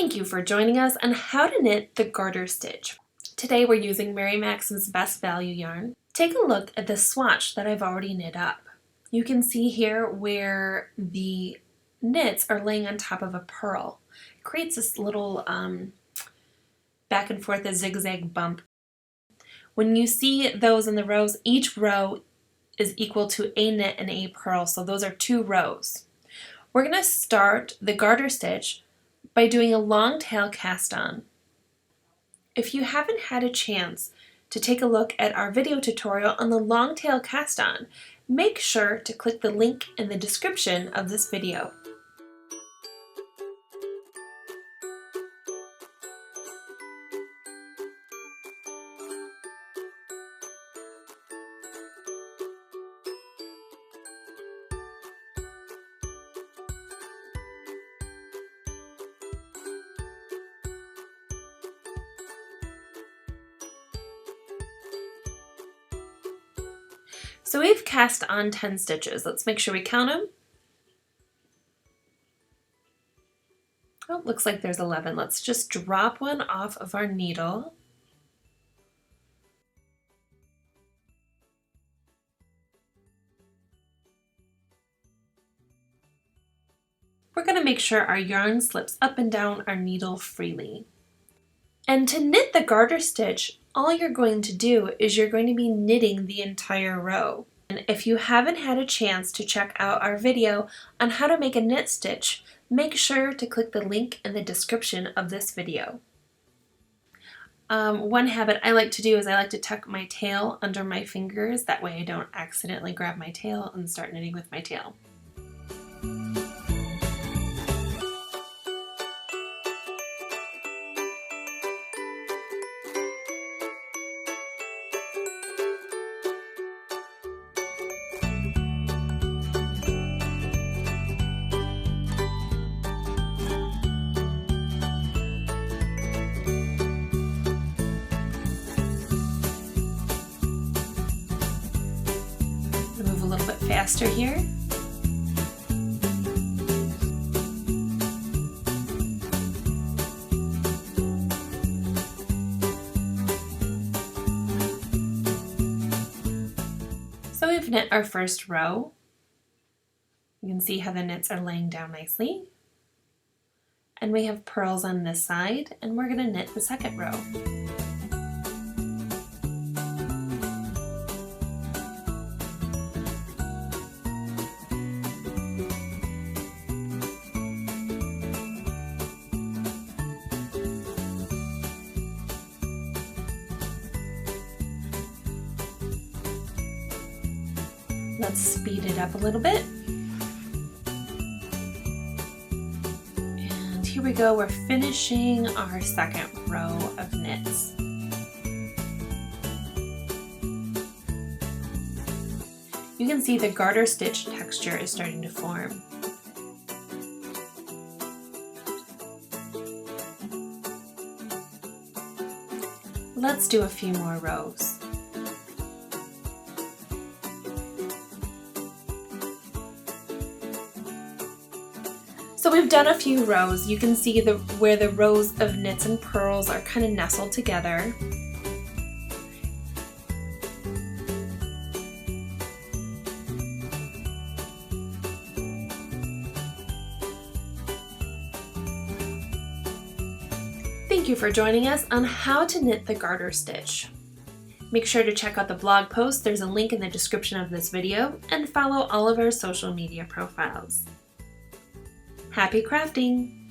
Thank you for joining us on how to knit the garter stitch. Today we're using Mary Maxim's Best Value yarn. Take a look at the swatch that I've already knit up. You can see here where the knits are laying on top of a purl. It creates this little back and forth, a zigzag bump. When you see those in the rows, each row is equal to a knit and a purl, so those are 2 rows. We're going to start the garter stitch by doing a long tail cast on. If you haven't had a chance to take a look at our video tutorial on the long tail cast on, make sure to click the link in the description of this video. So we've cast on 10 stitches. Let's make sure we count them. Oh, looks like there's 11. Let's just drop one off of our needle. We're going to make sure our yarn slips up and down our needle freely. And to knit the garter stitch, all you're going to do is you're going to be knitting the entire row. And if you haven't had a chance to check out our video on how to make a knit stitch, make sure to click the link in the description of this video. One habit I like to do is I like to tuck my tail under my fingers. That way I don't accidentally grab my tail and start knitting with my tail. Move a little bit faster here. So we've knit our first row. You can see how the knits are laying down nicely. And we have purls on this side, and we're going to knit the second row. Let's speed it up a little bit. And here we go, we're finishing our second row of knits. You can see the garter stitch texture is starting to form. Let's do a few more rows. So we've done a few rows. You can see where the rows of knits and purls are kind of nestled together. Thank you for joining us on how to knit the garter stitch. Make sure to check out the blog post. There's a link in the description of this video, and follow all of our social media profiles. Happy crafting!